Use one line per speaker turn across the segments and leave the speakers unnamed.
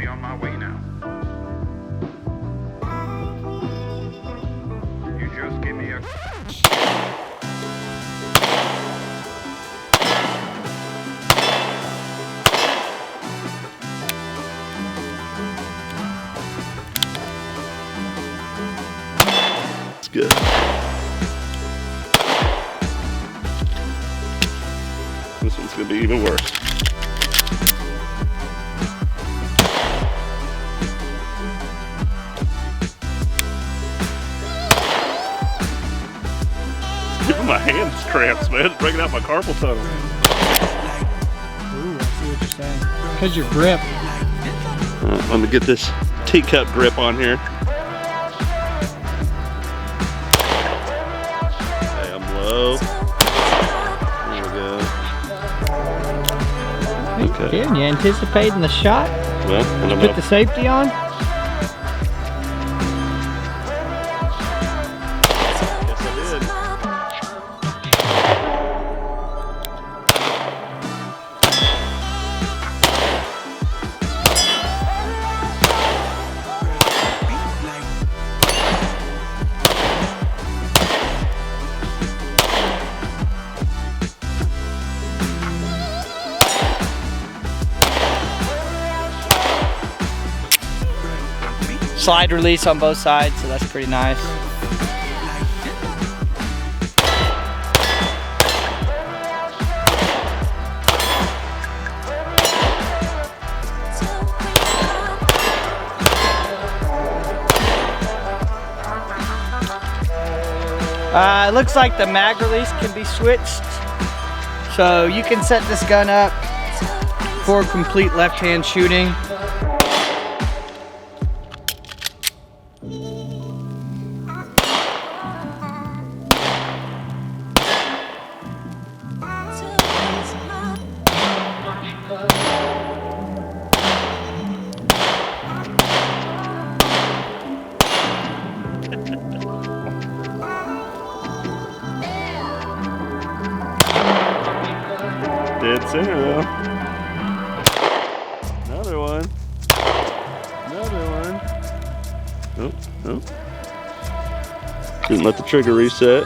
me on my way now. You just give me a...
It's good. This one's gonna be even worse. Giving my hands cramps, man. It's breaking out my carpal tunnel.
Ooh, I see what you're saying. Because your grip.
Let me get this teacup grip on here. Okay, I'm low. There we go. Okay.
Kevin, you anticipating the shot?
Well, I don't
Put
know.
the safety on?
Yes, I did.
Slide release on both sides, so that's pretty nice. It looks like the mag release can be switched. So you can set this gun up for complete left-hand shooting.
Dead center. Another one. Another one. Oh, oh. Didn't let the trigger reset.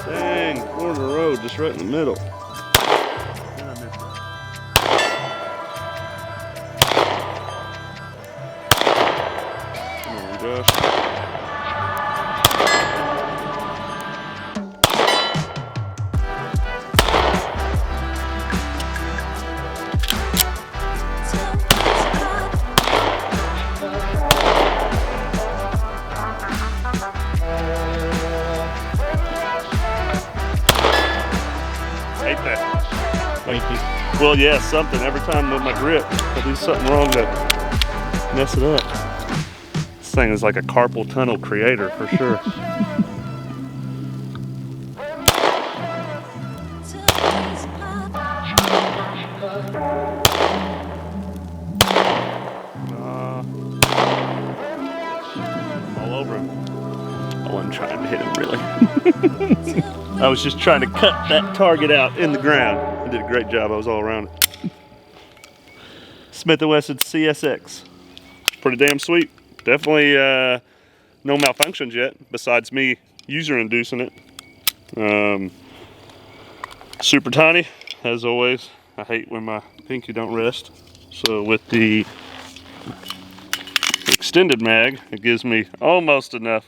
Dang, corner of the road, just right in the middle. And I missed it. Come on, Josh. Hate that.
Thank you.
Well, yeah, something. Every time with my grip, I do something wrong to mess it up. This thing is like a carpal tunnel creator for sure. All over him. I wasn't trying to hit him, really. I was just trying to cut that target out in the ground. I did a great job. I was all around it. Smith & Wesson CSX. Pretty damn sweet. Definitely no malfunctions yet, besides me user-inducing it. Super tiny, as always. I hate when my pinky don't rest. So with the extended mag, it gives me almost enough.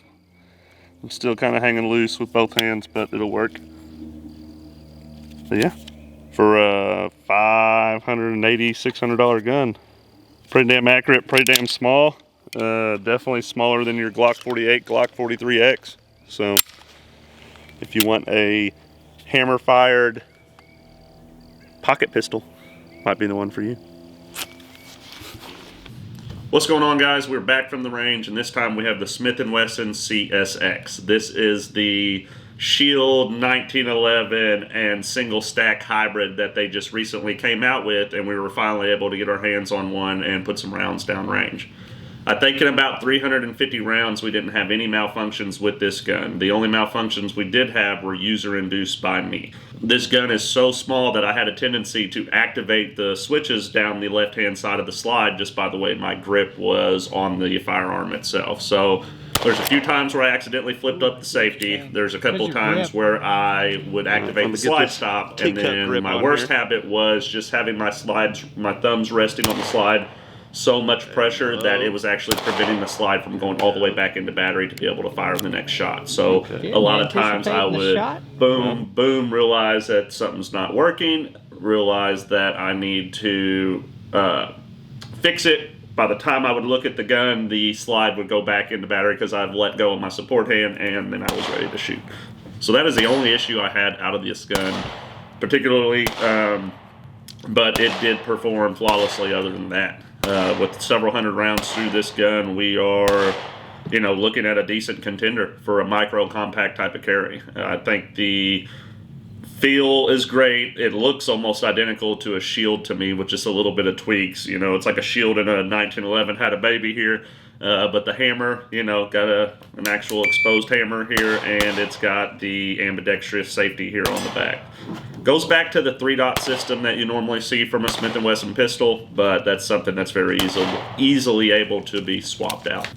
I'm still kind of hanging loose with both hands, but it'll work. But yeah, for a $580, $600 gun, pretty damn accurate, pretty damn small. Definitely smaller than your Glock 48, Glock 43X. So if you want a hammer-fired pocket pistol, might be the one for you. What's going on, guys? We're back from the range, and this time we have the Smith & Wesson CSX. This is the Shield 1911 and single stack hybrid that they just recently came out with, and we were finally able to get our hands on one and put some rounds down range. I think in about 350 rounds, we didn't have any malfunctions with this gun. The only malfunctions we did have were user-induced by me. This gun is so small that I had a tendency to activate the switches down the left-hand side of the slide just by the way my grip was on the firearm itself. So there's a few times where I accidentally flipped up the safety. There's a couple times where I would activate the slide stop, and then my worst habit was just having my thumbs resting on the slide so much pressure that it was actually preventing the slide from going all the way back into battery to be able to fire the next shot. So a lot of times I would boom, boom, realize that something's not working, realize that I need to fix it. By the time I would look at the gun, the slide would go back into battery because I've let go of my support hand, and then I was ready to shoot. So that is the only issue I had out of this gun, particularly, but it did perform flawlessly other than that. With several hundred rounds through this gun, we are, looking at a decent contender for a micro compact type of carry. I think the feel is great. It looks almost identical to a Shield to me with just a little bit of tweaks. It's like a Shield and a 1911 had a baby here, but the hammer, got an actual exposed hammer here, and it's got the ambidextrous safety here on the back. Goes back to the 3-dot system that you normally see from a Smith & Wesson pistol, but that's something that's very easily able to be swapped out.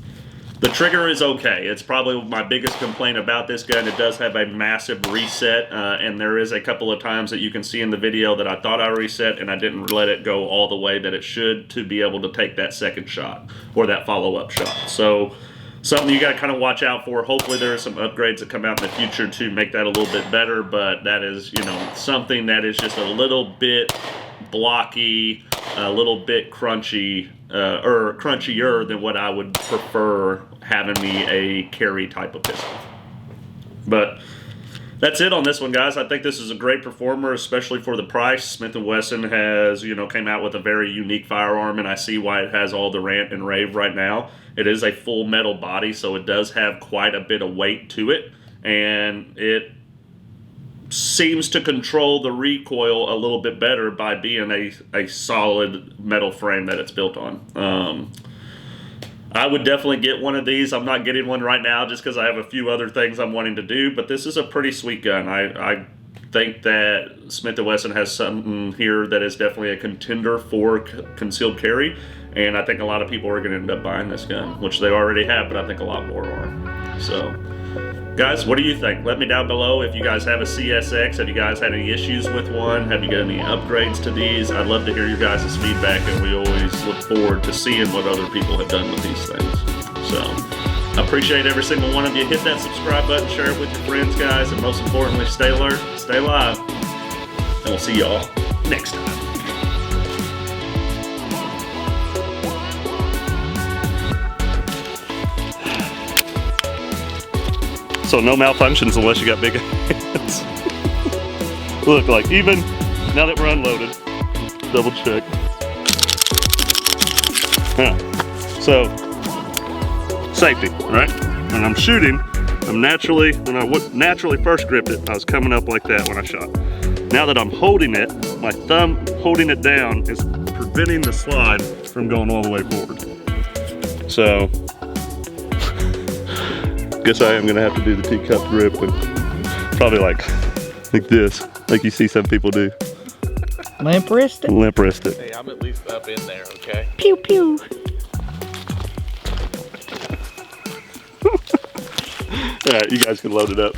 The trigger is okay. It's probably my biggest complaint about this gun. It does have a massive reset, and there is a couple of times that you can see in the video that I thought I reset and I didn't let it go all the way that it should to be able to take that second shot or that follow-up shot. So something you got to kind of watch out for. Hopefully there are some upgrades that come out in the future to make that a little bit better, but that is, something that is just a little bit blocky, a little bit crunchy, or crunchier than what I would prefer having me a carry type of pistol. But that's it on this one, guys. I think this is a great performer, especially for the price. Smith & Wesson has, came out with a very unique firearm, and I see why it has all the rant and rave right now. It is a full metal body, so it does have quite a bit of weight to it, and it seems to control the recoil a little bit better by being a solid metal frame that it's built on. I would definitely get one of these. I'm not getting one right now just because I have a few other things I'm wanting to do, but this is a pretty sweet gun. I think that Smith & Wesson has something here that is definitely a contender for concealed carry, and I think a lot of people are going to end up buying this gun, which they already have, but I think a lot more are. So, guys, what do you think? Let me down below if you guys have a CSX. Have you guys had any issues with one? Have you got any upgrades to these? I'd love to hear your guys' feedback, and we always look forward to seeing what other people have done with these things. So, I appreciate every single one of you. Hit that subscribe button, share it with your friends, guys, and most importantly, stay alert, stay live, and we'll see y'all next time. So no malfunctions unless you got big hands. Look, like even now that we're unloaded, double check. So safety, right? When I'm shooting, when I naturally first gripped it, I was coming up like that when I shot. Now that I'm holding it, my thumb holding it down is preventing the slide from going all the way forward. So guess I am gonna have to do the teacup grip and probably like this, like you see some people do.
Limp wrist it?
Limp wrist it.
Hey, I'm at least up in there, okay?
Pew pew.
All right, you guys can load it up.